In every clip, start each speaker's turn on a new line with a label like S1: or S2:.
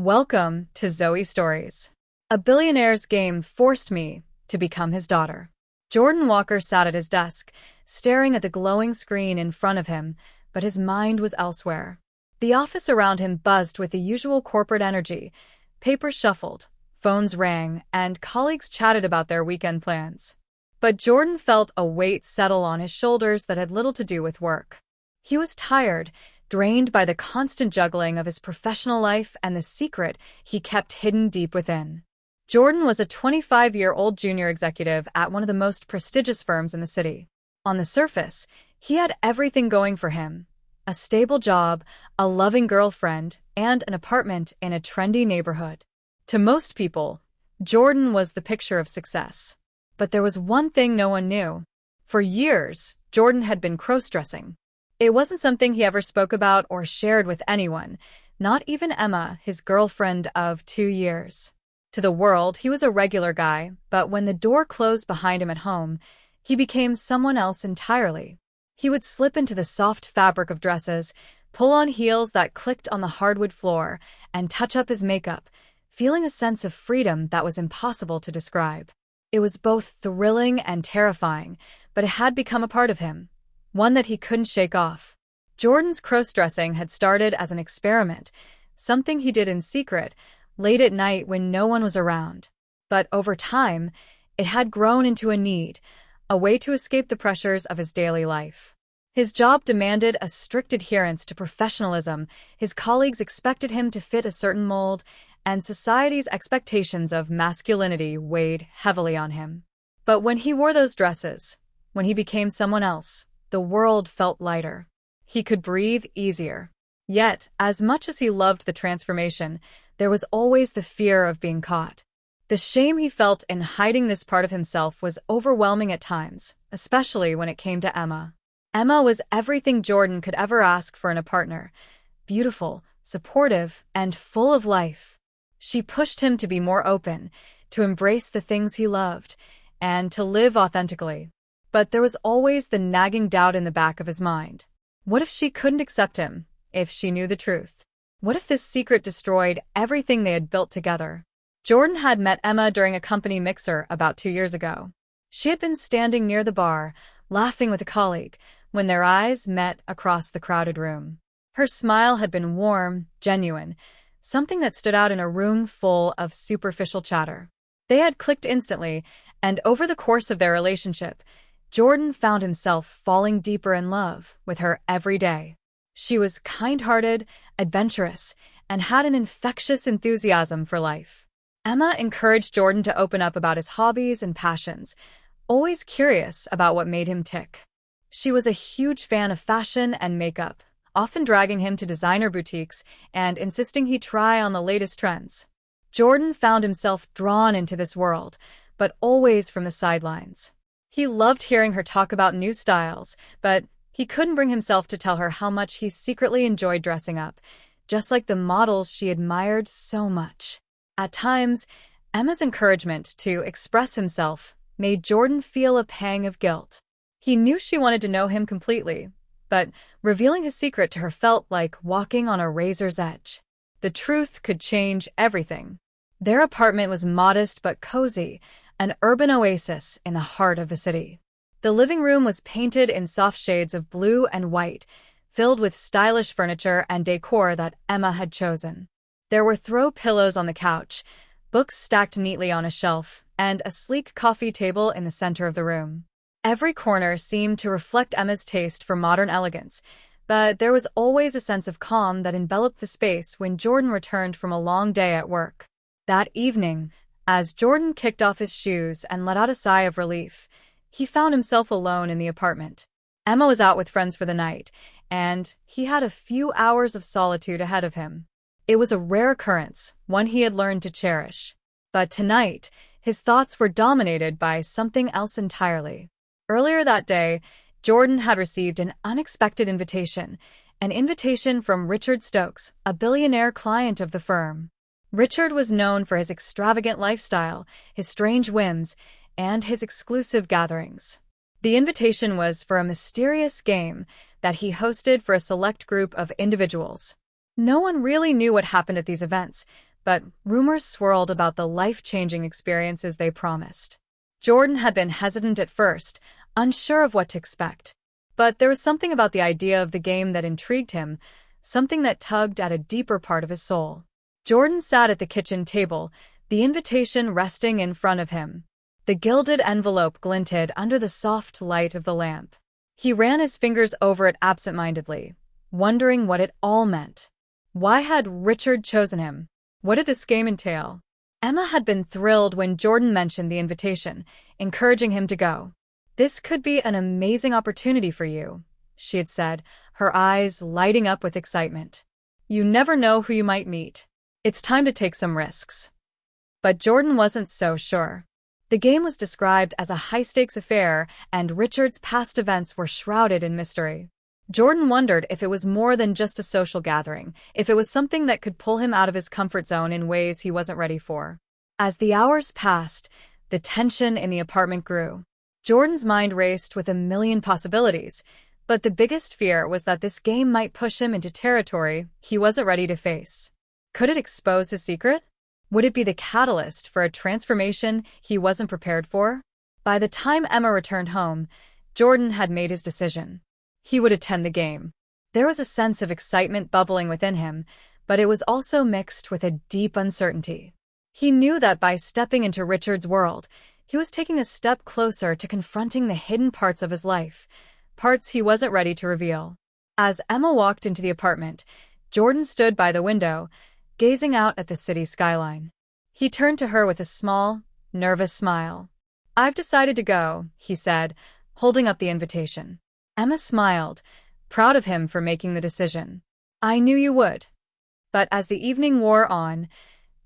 S1: Welcome to Zoe Stories. A billionaire's game forced me to become his daughter. Jordan Walker sat at his desk, staring at the glowing screen in front of him, but his mind was elsewhere. The office around him buzzed with the usual corporate energy. Papers shuffled, phones rang, and colleagues chatted about their weekend plans. But Jordan felt a weight settle on his shoulders that had little to do with work. He was tired, drained by the constant juggling of his professional life and the secret he kept hidden deep within. Jordan was a 25-year-old junior executive at one of the most prestigious firms in the city. On the surface, he had everything going for him: a stable job, a loving girlfriend, and an apartment in a trendy neighborhood. To most people, Jordan was the picture of success. But there was one thing no one knew. For years, Jordan had been crossdressing. It wasn't something he ever spoke about or shared with anyone, not even Emma, his girlfriend of 2 years. To the world, he was a regular guy, but when the door closed behind him at home, he became someone else entirely. He would slip into the soft fabric of dresses, pull on heels that clicked on the hardwood floor, and touch up his makeup, feeling a sense of freedom that was impossible to describe. It was both thrilling and terrifying, but it had become a part of him, one that he couldn't shake off. Jordan's crossdressing had started as an experiment, something he did in secret, late at night when no one was around. But over time, it had grown into a need, a way to escape the pressures of his daily life. His job demanded a strict adherence to professionalism, his colleagues expected him to fit a certain mold, and society's expectations of masculinity weighed heavily on him. But when he wore those dresses, when he became someone else, the world felt lighter. He could breathe easier. Yet, as much as he loved the transformation, there was always the fear of being caught. The shame he felt in hiding this part of himself was overwhelming at times, especially when it came to Emma. Emma was everything Jordan could ever ask for in a partner: beautiful, supportive, and full of life. She pushed him to be more open, to embrace the things he loved, and to live authentically. But there was always the nagging doubt in the back of his mind. What if she couldn't accept him, if she knew the truth? What if this secret destroyed everything they had built together? Jordan had met Emma during a company mixer about 2 years ago. She had been standing near the bar, laughing with a colleague, when their eyes met across the crowded room. Her smile had been warm, genuine, something that stood out in a room full of superficial chatter. They had clicked instantly, and over the course of their relationship, Jordan found himself falling deeper in love with her every day. She was kind-hearted, adventurous, and had an infectious enthusiasm for life. Emma encouraged Jordan to open up about his hobbies and passions, always curious about what made him tick. She was a huge fan of fashion and makeup, often dragging him to designer boutiques and insisting he try on the latest trends. Jordan found himself drawn into this world, but always from the sidelines. He loved hearing her talk about new styles, but he couldn't bring himself to tell her how much he secretly enjoyed dressing up, just like the models she admired so much. At times, Emma's encouragement to express himself made Jordan feel a pang of guilt. He knew she wanted to know him completely, but revealing his secret to her felt like walking on a razor's edge. The truth could change everything. Their apartment was modest but cozy, an urban oasis in the heart of the city. The living room was painted in soft shades of blue and white, filled with stylish furniture and decor that Emma had chosen. There were throw pillows on the couch, books stacked neatly on a shelf, and a sleek coffee table in the center of the room. Every corner seemed to reflect Emma's taste for modern elegance, but there was always a sense of calm that enveloped the space when Jordan returned from a long day at work. That evening, as Jordan kicked off his shoes and let out a sigh of relief, he found himself alone in the apartment. Emma was out with friends for the night, and he had a few hours of solitude ahead of him. It was a rare occurrence, one he had learned to cherish. But tonight, his thoughts were dominated by something else entirely. Earlier that day, Jordan had received an unexpected invitation, an invitation from Richard Stokes, a billionaire client of the firm. Richard was known for his extravagant lifestyle, his strange whims, and his exclusive gatherings. The invitation was for a mysterious game that he hosted for a select group of individuals. No one really knew what happened at these events, but rumors swirled about the life-changing experiences they promised. Jordan had been hesitant at first, unsure of what to expect. But there was something about the idea of the game that intrigued him, something that tugged at a deeper part of his soul. Jordan sat at the kitchen table, the invitation resting in front of him. The gilded envelope glinted under the soft light of the lamp. He ran his fingers over it absent-mindedly, wondering what it all meant. Why had Richard chosen him? What did this game entail? Emma had been thrilled when Jordan mentioned the invitation, encouraging him to go. "This could be an amazing opportunity for you," she had said, her eyes lighting up with excitement. "You never know who you might meet. It's time to take some risks." But Jordan wasn't so sure. The game was described as a high-stakes affair, and Richard's past events were shrouded in mystery. Jordan wondered if it was more than just a social gathering, if it was something that could pull him out of his comfort zone in ways he wasn't ready for. As the hours passed, the tension in the apartment grew. Jordan's mind raced with a million possibilities, but the biggest fear was that this game might push him into territory he wasn't ready to face. Could it expose his secret? Would it be the catalyst for a transformation he wasn't prepared for? By the time Emma returned home, Jordan had made his decision. He would attend the game. There was a sense of excitement bubbling within him, but it was also mixed with a deep uncertainty. He knew that by stepping into Richard's world, he was taking a step closer to confronting the hidden parts of his life, parts he wasn't ready to reveal. As Emma walked into the apartment, Jordan stood by the window, gazing out at the city skyline. He turned to her with a small, nervous smile. "I've decided to go," he said, holding up the invitation. Emma smiled, proud of him for making the decision. "I knew you would." But as the evening wore on,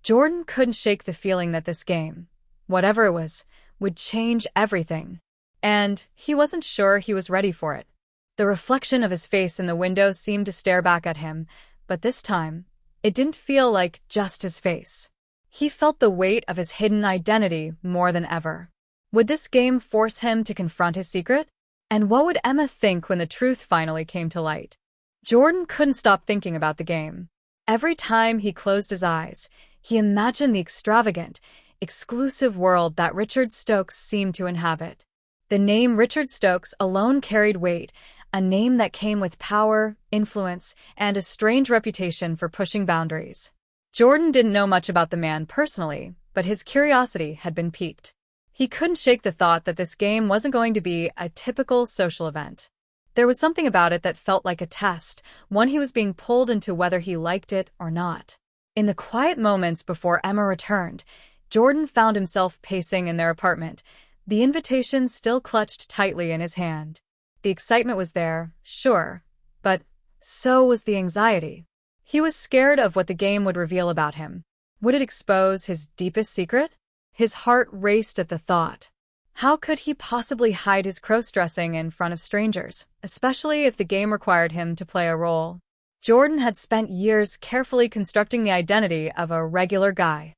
S1: Jordan couldn't shake the feeling that this game, whatever it was, would change everything. And he wasn't sure he was ready for it. The reflection of his face in the window seemed to stare back at him, but this time, it didn't feel like just his face. He felt the weight of his hidden identity more than ever. Would this game force him to confront his secret? And what would Emma think when the truth finally came to light? Jordan couldn't stop thinking about the game. Every time he closed his eyes, he imagined the extravagant, exclusive world that Richard Stokes seemed to inhabit. The name Richard Stokes alone carried weight, a name that came with power, influence, and a strange reputation for pushing boundaries. Jordan didn't know much about the man personally, but his curiosity had been piqued. He couldn't shake the thought that this game wasn't going to be a typical social event. There was something about it that felt like a test, one he was being pulled into whether he liked it or not. In the quiet moments before Emma returned, Jordan found himself pacing in their apartment, the invitation still clutched tightly in his hand. The excitement was there, sure, but so was the anxiety. He was scared of what the game would reveal about him. Would it expose his deepest secret? His heart raced at the thought. How could he possibly hide his crossdressing in front of strangers, especially if the game required him to play a role? Jordan had spent years carefully constructing the identity of a regular guy.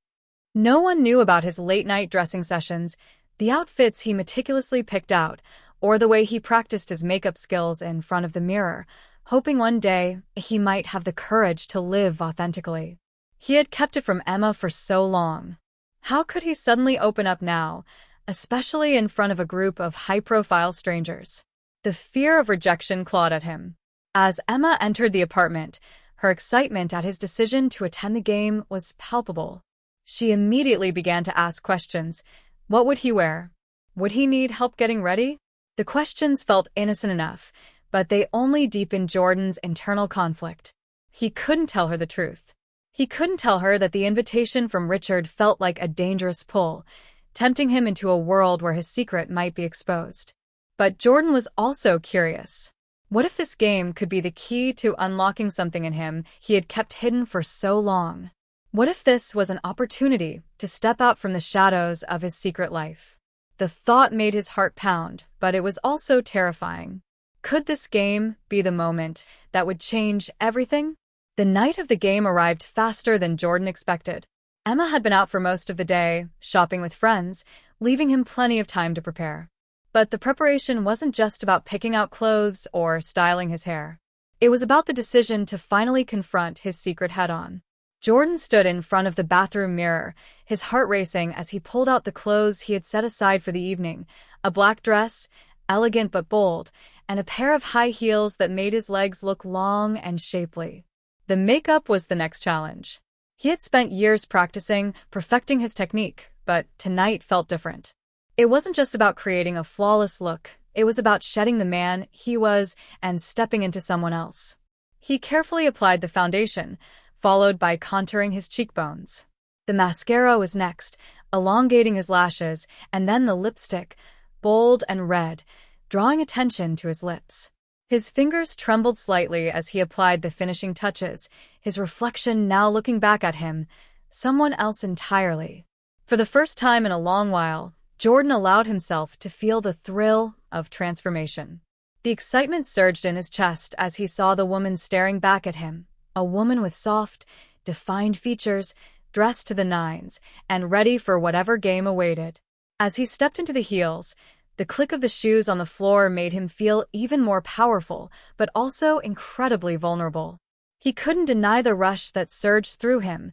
S1: No one knew about his late-night dressing sessions, the outfits he meticulously picked out, or the way he practiced his makeup skills in front of the mirror, hoping one day he might have the courage to live authentically. He had kept it from Emma for so long. How could he suddenly open up now, especially in front of a group of high-profile strangers? The fear of rejection clawed at him. As Emma entered the apartment, her excitement at his decision to attend the game was palpable. She immediately began to ask questions. What would he wear? Would he need help getting ready? The questions felt innocent enough, but they only deepened Jordan's internal conflict. He couldn't tell her the truth. He couldn't tell her that the invitation from Richard felt like a dangerous pull, tempting him into a world where his secret might be exposed. But Jordan was also curious. What if this game could be the key to unlocking something in him he had kept hidden for so long? What if this was an opportunity to step out from the shadows of his secret life? The thought made his heart pound, but it was also terrifying. Could this game be the moment that would change everything? The night of the game arrived faster than Jordan expected. Emma had been out for most of the day, shopping with friends, leaving him plenty of time to prepare. But the preparation wasn't just about picking out clothes or styling his hair. It was about the decision to finally confront his secret head-on. Jordan stood in front of the bathroom mirror, his heart racing as he pulled out the clothes he had set aside for the evening, a black dress, elegant but bold, and a pair of high heels that made his legs look long and shapely. The makeup was the next challenge. He had spent years practicing, perfecting his technique, but tonight felt different. It wasn't just about creating a flawless look, it was about shedding the man he was and stepping into someone else. He carefully applied the foundation, followed by contouring his cheekbones. The mascara was next, elongating his lashes, and then the lipstick, bold and red, drawing attention to his lips. His fingers trembled slightly as he applied the finishing touches, his reflection now looking back at him, someone else entirely. For the first time in a long while, Jordan allowed himself to feel the thrill of transformation. The excitement surged in his chest as he saw the woman staring back at him, a woman with soft, defined features, dressed to the nines, and ready for whatever game awaited. As he stepped into the heels, the click of the shoes on the floor made him feel even more powerful, but also incredibly vulnerable. He couldn't deny the rush that surged through him,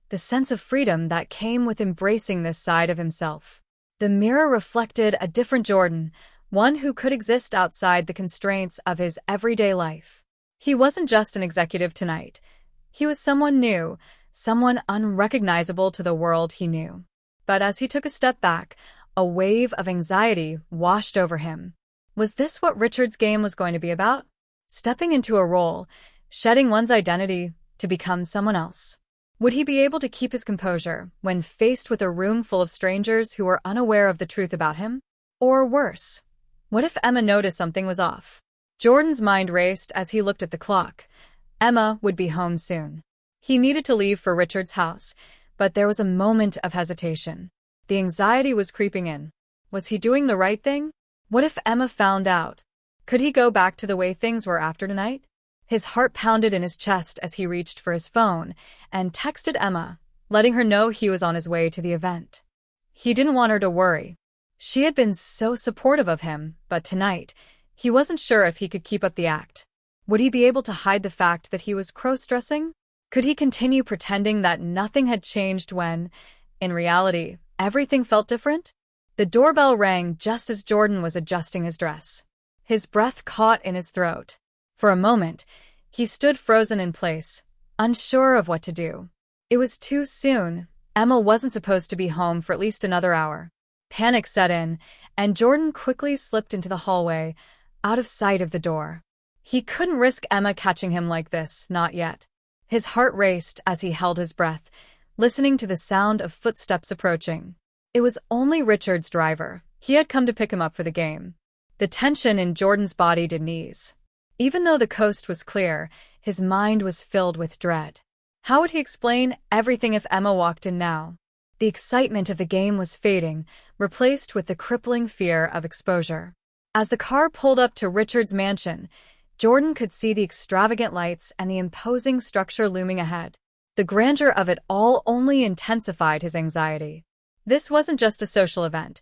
S1: the sense of freedom that came with embracing this side of himself. The mirror reflected a different Jordan, one who could exist outside the constraints of his everyday life. He wasn't just an executive tonight. He was someone new, someone unrecognizable to the world he knew. But as he took a step back, a wave of anxiety washed over him. Was this what Richard's game was going to be about? Stepping into a role, shedding one's identity to become someone else. Would he be able to keep his composure when faced with a room full of strangers who were unaware of the truth about him? Or worse, what if Emma noticed something was off? Jordan's mind raced as he looked at the clock. Emma would be home soon. He needed to leave for Richard's house, but there was a moment of hesitation. The anxiety was creeping in. Was he doing the right thing? What if Emma found out? Could he go back to the way things were after tonight? His heart pounded in his chest as he reached for his phone and texted Emma, letting her know he was on his way to the event. He didn't want her to worry. She had been so supportive of him, but tonight, he wasn't sure if he could keep up the act. Would he be able to hide the fact that he was crossdressing? Could he continue pretending that nothing had changed when, in reality, everything felt different? The doorbell rang just as Jordan was adjusting his dress. His breath caught in his throat. For a moment, he stood frozen in place, unsure of what to do. It was too soon. Emma wasn't supposed to be home for at least another hour. Panic set in, and Jordan quickly slipped into the hallway, out of sight of the door. He couldn't risk Emma catching him like this, not yet. His heart raced as he held his breath, listening to the sound of footsteps approaching. It was only Richard's driver. He had come to pick him up for the game. The tension in Jordan's body didn't ease. Even though the coast was clear, his mind was filled with dread. How would he explain everything if Emma walked in now? The excitement of the game was fading, replaced with the crippling fear of exposure. As the car pulled up to Richard's mansion, Jordan could see the extravagant lights and the imposing structure looming ahead. The grandeur of it all only intensified his anxiety. This wasn't just a social event.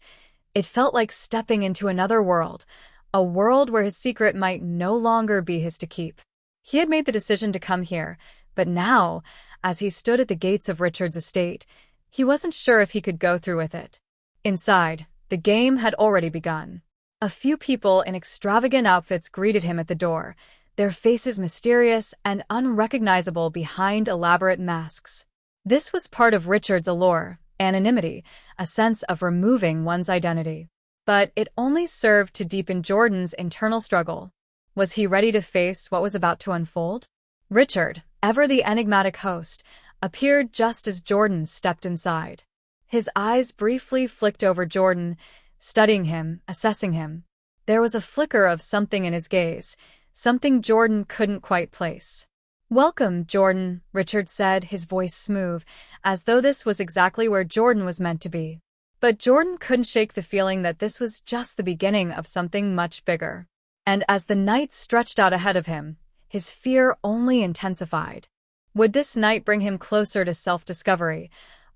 S1: It felt like stepping into another world, a world where his secret might no longer be his to keep. He had made the decision to come here, but now, as he stood at the gates of Richard's estate, he wasn't sure if he could go through with it. Inside, the game had already begun. A few people in extravagant outfits greeted him at the door, their faces mysterious and unrecognizable behind elaborate masks. This was part of Richard's allure, anonymity, a sense of removing one's identity. But it only served to deepen Jordan's internal struggle. Was he ready to face what was about to unfold? Richard, ever the enigmatic host, appeared just as Jordan stepped inside. His eyes briefly flicked over Jordan, studying him, assessing him. There was a flicker of something in his gaze, something Jordan couldn't quite place. "Welcome, Jordan," Richard said, his voice smooth, as though this was exactly where Jordan was meant to be. But Jordan couldn't shake the feeling that this was just the beginning of something much bigger. And as the night stretched out ahead of him, his fear only intensified. Would this night bring him closer to self-discovery,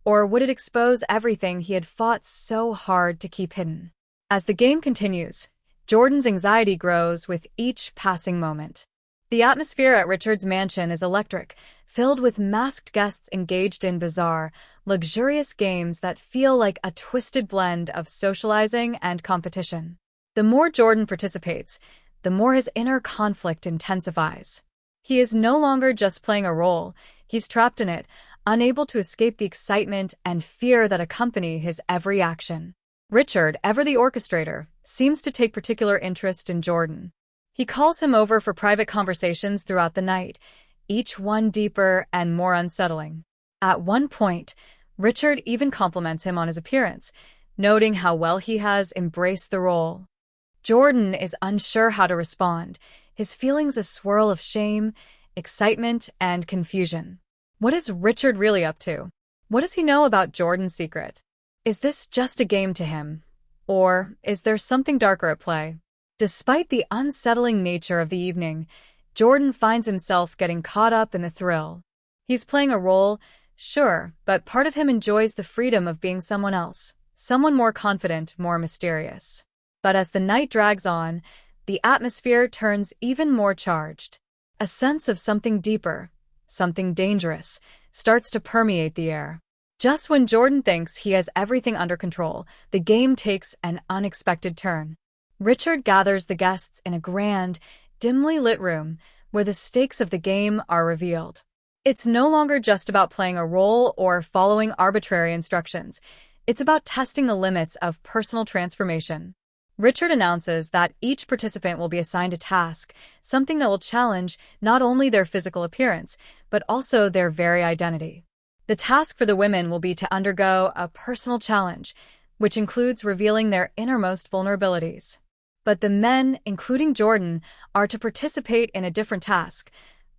S1: or would it expose everything he had fought so hard to keep hidden? As the game continues, Jordan's anxiety grows with each passing moment. The atmosphere at Richard's mansion is electric, filled with masked guests engaged in bizarre, luxurious games that feel like a twisted blend of socializing and competition. The more Jordan participates, the more his inner conflict intensifies. He is no longer just playing a role, he's trapped in it, unable to escape the excitement and fear that accompany his every action. Richard, ever the orchestrator, seems to take particular interest in Jordan. He calls him over for private conversations throughout the night, each one deeper and more unsettling. At one point, Richard even compliments him on his appearance, noting how well he has embraced the role. Jordan is unsure how to respond, his feelings a swirl of shame, excitement, and confusion. What is Richard really up to? What does he know about Jordan's secret? Is this just a game to him? Or is there something darker at play? Despite the unsettling nature of the evening, Jordan finds himself getting caught up in the thrill. He's playing a role, sure, but part of him enjoys the freedom of being someone else, someone more confident, more mysterious. But as the night drags on, the atmosphere turns even more charged. A sense of something deeper, something dangerous, starts to permeate the air. Just when Jordan thinks he has everything under control, the game takes an unexpected turn. Richard gathers the guests in a grand, dimly lit room where the stakes of the game are revealed. It's no longer just about playing a role or following arbitrary instructions. It's about testing the limits of personal transformation. Richard announces that each participant will be assigned a task, something that will challenge not only their physical appearance, but also their very identity. The task for the women will be to undergo a personal challenge, which includes revealing their innermost vulnerabilities. But the men, including Jordan, are to participate in a different task,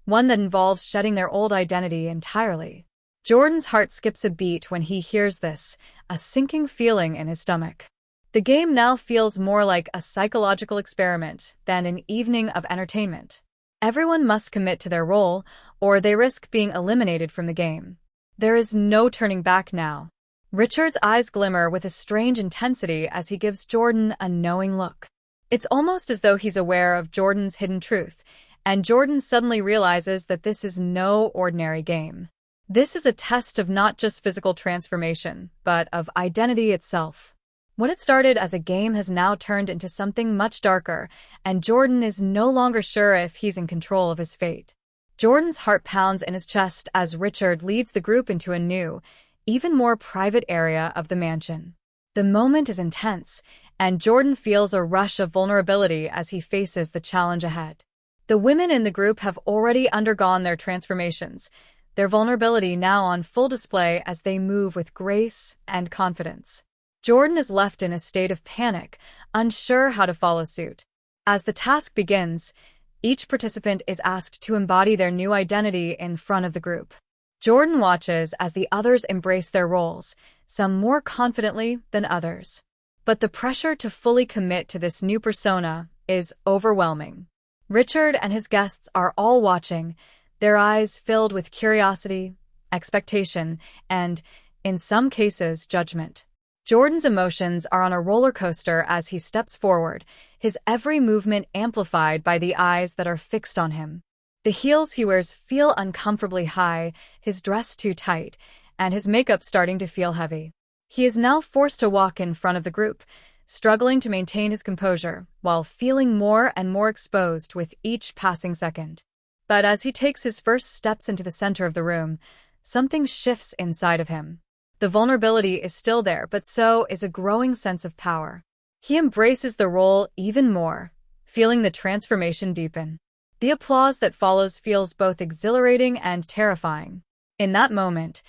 S1: one that involves shedding their old identity entirely. Jordan's heart skips a beat when he hears this, a sinking feeling in his stomach. The game now feels more like a psychological experiment than an evening of entertainment. Everyone must commit to their role, or they risk being eliminated from the game. There is no turning back now. Richard's eyes glimmer with a strange intensity as he gives Jordan a knowing look. It's almost as though he's aware of Jordan's hidden truth, and Jordan suddenly realizes that this is no ordinary game. This is a test of not just physical transformation, but of identity itself. What had started as a game has now turned into something much darker, and Jordan is no longer sure if he's in control of his fate. Jordan's heart pounds in his chest as Richard leads the group into a new, even more private area of the mansion. The moment is intense, and Jordan feels a rush of vulnerability as he faces the challenge ahead. The women in the group have already undergone their transformations, their vulnerability now on full display as they move with grace and confidence. Jordan is left in a state of panic, unsure how to follow suit. As the task begins, each participant is asked to embody their new identity in front of the group. Jordan watches as the others embrace their roles, some more confidently than others. But the pressure to fully commit to this new persona is overwhelming. Richard and his guests are all watching, their eyes filled with curiosity, expectation, and, in some cases, judgment. Jordan's emotions are on a roller coaster as he steps forward, his every movement amplified by the eyes that are fixed on him. The heels he wears feel uncomfortably high, his dress too tight, and his makeup starting to feel heavy. He is now forced to walk in front of the group, struggling to maintain his composure, while feeling more and more exposed with each passing second. But as he takes his first steps into the center of the room, something shifts inside of him. The vulnerability is still there, but so is a growing sense of power. He embraces the role even more, feeling the transformation deepen. The applause that follows feels both exhilarating and terrifying. In that moment,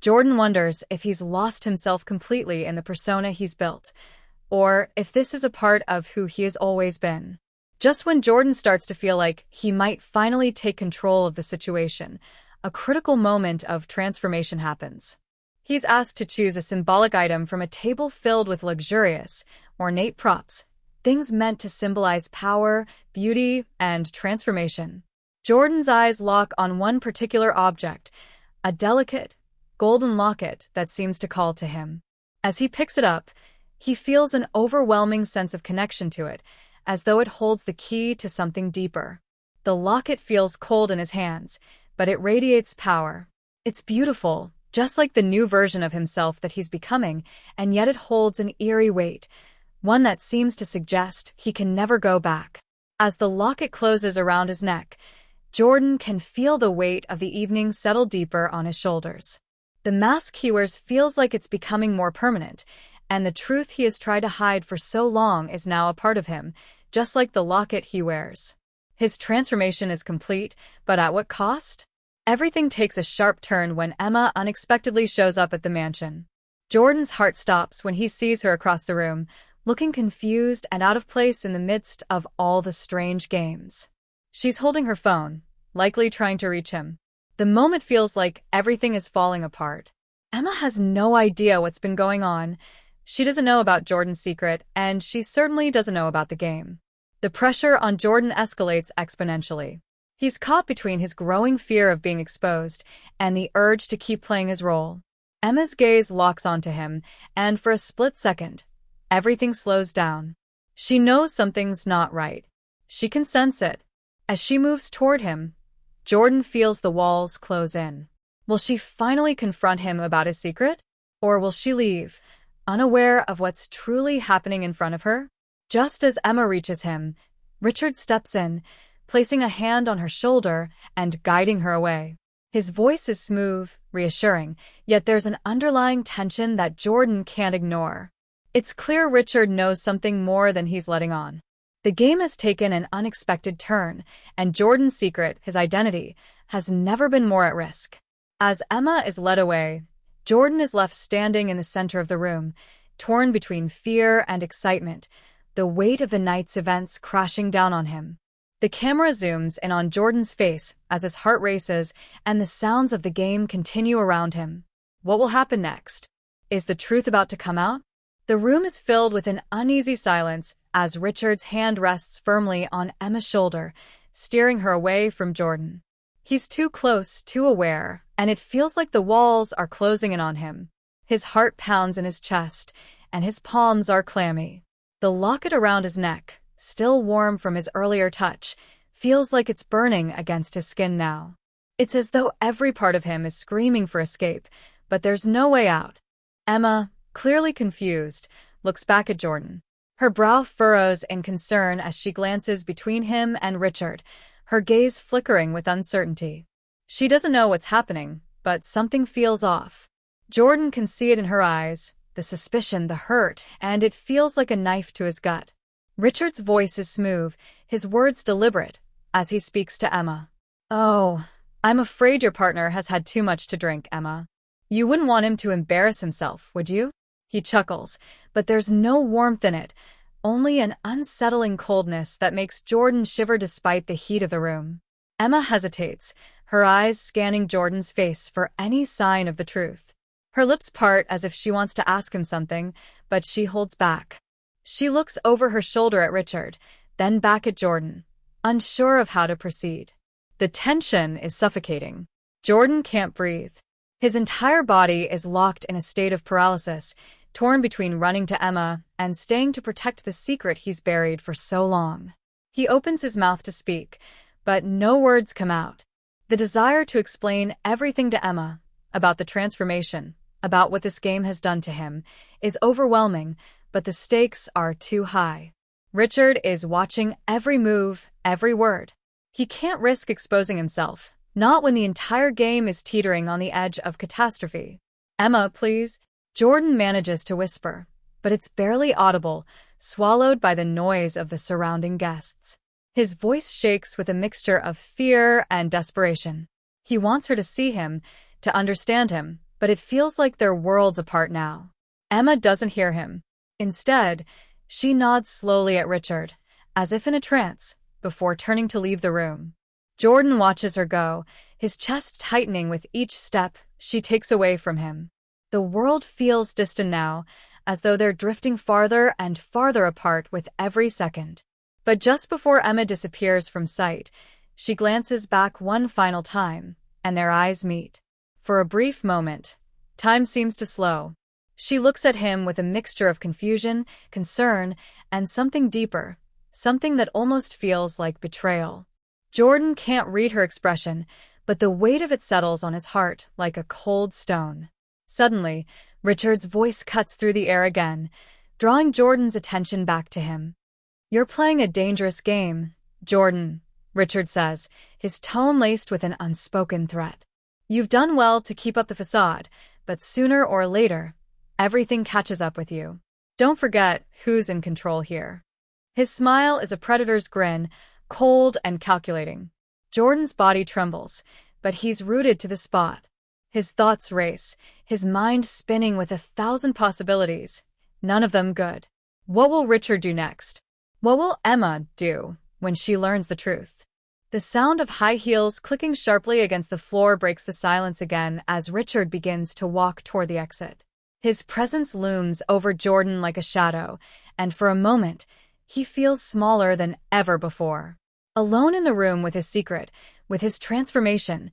S1: Jordan wonders if he's lost himself completely in the persona he's built, or if this is a part of who he has always been. Just when Jordan starts to feel like he might finally take control of the situation, a critical moment of transformation happens. He's asked to choose a symbolic item from a table filled with luxurious, ornate props, things meant to symbolize power, beauty, and transformation. Jordan's eyes lock on one particular object, a delicate, golden locket that seems to call to him. As he picks it up, he feels an overwhelming sense of connection to it, as though it holds the key to something deeper. The locket feels cold in his hands, but it radiates power. It's beautiful, just like the new version of himself that he's becoming, and yet it holds an eerie weight, one that seems to suggest he can never go back. As the locket closes around his neck, Jordan can feel the weight of the evening settle deeper on his shoulders. The mask he wears feels like it's becoming more permanent, and the truth he has tried to hide for so long is now a part of him, just like the locket he wears. His transformation is complete, but at what cost? Everything takes a sharp turn when Emma unexpectedly shows up at the mansion. Jordan's heart stops when he sees her across the room, looking confused and out of place in the midst of all the strange games. She's holding her phone, likely trying to reach him. The moment feels like everything is falling apart. Emma has no idea what's been going on. She doesn't know about Jordan's secret, and she certainly doesn't know about the game. The pressure on Jordan escalates exponentially. He's caught between his growing fear of being exposed and the urge to keep playing his role. Emma's gaze locks onto him, and for a split second, everything slows down. She knows something's not right. She can sense it. As she moves toward him, Jordan feels the walls close in. Will she finally confront him about his secret? Or will she leave, unaware of what's truly happening in front of her? Just as Emma reaches him, Richard steps in, placing a hand on her shoulder and guiding her away. His voice is smooth, reassuring, yet there's an underlying tension that Jordan can't ignore. It's clear Richard knows something more than he's letting on. The game has taken an unexpected turn, and Jordan's secret, his identity, has never been more at risk. As Emma is led away, Jordan is left standing in the center of the room, torn between fear and excitement, the weight of the night's events crashing down on him. The camera zooms in on Jordan's face as his heart races and the sounds of the game continue around him. What will happen next? Is the truth about to come out? The room is filled with an uneasy silence as Richard's hand rests firmly on Emma's shoulder, steering her away from Jordan. He's too close, too aware, and it feels like the walls are closing in on him. His heart pounds in his chest, and his palms are clammy. The locket around his neck, still warm from his earlier touch, feels like it's burning against his skin now. It's as though every part of him is screaming for escape, but there's no way out. Emma, clearly confused, looks back at Jordan. Her brow furrows in concern as she glances between him and Richard, her gaze flickering with uncertainty. She doesn't know what's happening, but something feels off. Jordan can see it in her eyes, the suspicion, the hurt, and it feels like a knife to his gut. Richard's voice is smooth, his words deliberate, as he speaks to Emma. "Oh, I'm afraid your partner has had too much to drink, Emma. You wouldn't want him to embarrass himself, would you?" He chuckles, but there's no warmth in it, only an unsettling coldness that makes Jordan shiver despite the heat of the room. Emma hesitates, her eyes scanning Jordan's face for any sign of the truth. Her lips part as if she wants to ask him something, but she holds back. She looks over her shoulder at Richard, then back at Jordan, unsure of how to proceed. The tension is suffocating. Jordan can't breathe. His entire body is locked in a state of paralysis, torn between running to Emma and staying to protect the secret he's buried for so long. He opens his mouth to speak, but no words come out. The desire to explain everything to Emma, about the transformation, about what this game has done to him, is overwhelming, but the stakes are too high. Richard is watching every move, every word. He can't risk exposing himself, not when the entire game is teetering on the edge of catastrophe. "Emma, please." Jordan manages to whisper, but it's barely audible, swallowed by the noise of the surrounding guests. His voice shakes with a mixture of fear and desperation. He wants her to see him, to understand him, but it feels like they're worlds apart now. Emma doesn't hear him. Instead, she nods slowly at Richard, as if in a trance, before turning to leave the room. Jordan watches her go, his chest tightening with each step she takes away from him. The world feels distant now, as though they're drifting farther and farther apart with every second. But just before Emma disappears from sight, she glances back one final time, and their eyes meet. For a brief moment, time seems to slow. She looks at him with a mixture of confusion, concern, and something deeper, something that almost feels like betrayal. Jordan can't read her expression, but the weight of it settles on his heart like a cold stone. Suddenly, Richard's voice cuts through the air again, drawing Jordan's attention back to him. "You're playing a dangerous game, Jordan," Richard says, his tone laced with an unspoken threat. "You've done well to keep up the facade, but sooner or later, everything catches up with you. Don't forget who's in control here." His smile is a predator's grin, cold and calculating. Jordan's body trembles, but he's rooted to the spot. His thoughts race, his mind spinning with 1,000 possibilities, none of them good. What will Richard do next? What will Emma do when she learns the truth? The sound of high heels clicking sharply against the floor breaks the silence again as Richard begins to walk toward the exit. His presence looms over Jordan like a shadow, and for a moment, he feels smaller than ever before. Alone in the room with his secret, with his transformation,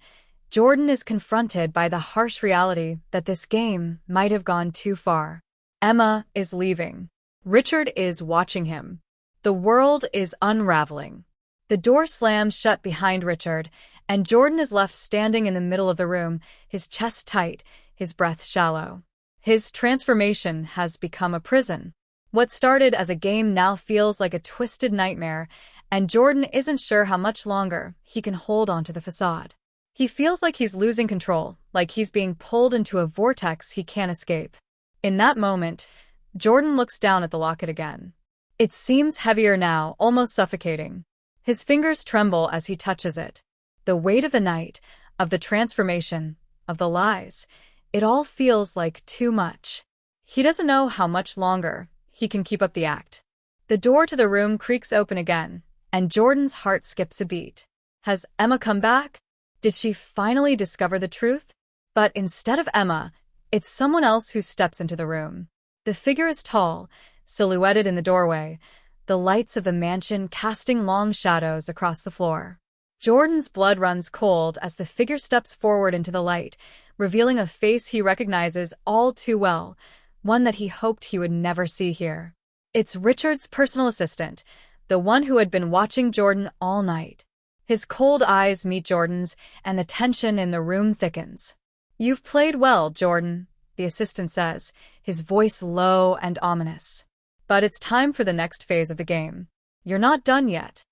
S1: Jordan is confronted by the harsh reality that this game might have gone too far. Emma is leaving. Richard is watching him. The world is unraveling. The door slams shut behind Richard, and Jordan is left standing in the middle of the room, his chest tight, his breath shallow. His transformation has become a prison. What started as a game now feels like a twisted nightmare, and Jordan isn't sure how much longer he can hold onto the facade. He feels like he's losing control, like he's being pulled into a vortex he can't escape. In that moment, Jordan looks down at the locket again. It seems heavier now, almost suffocating. His fingers tremble as he touches it. The weight of the night, of the transformation, of the lies, it all feels like too much. He doesn't know how much longer he can keep up the act. The door to the room creaks open again, and Jordan's heart skips a beat. Has Emma come back? Did she finally discover the truth? But instead of Emma, it's someone else who steps into the room. The figure is tall, silhouetted in the doorway, the lights of the mansion casting long shadows across the floor. Jordan's blood runs cold as the figure steps forward into the light, revealing a face he recognizes all too well, one that he hoped he would never see here. It's Richard's personal assistant, the one who had been watching Jordan all night. His cold eyes meet Jordan's, and the tension in the room thickens. "You've played well, Jordan," the assistant says, his voice low and ominous. "But it's time for the next phase of the game. You're not done yet."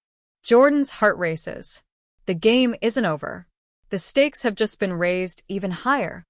S1: Jordan's heart races. The game isn't over. The stakes have just been raised even higher.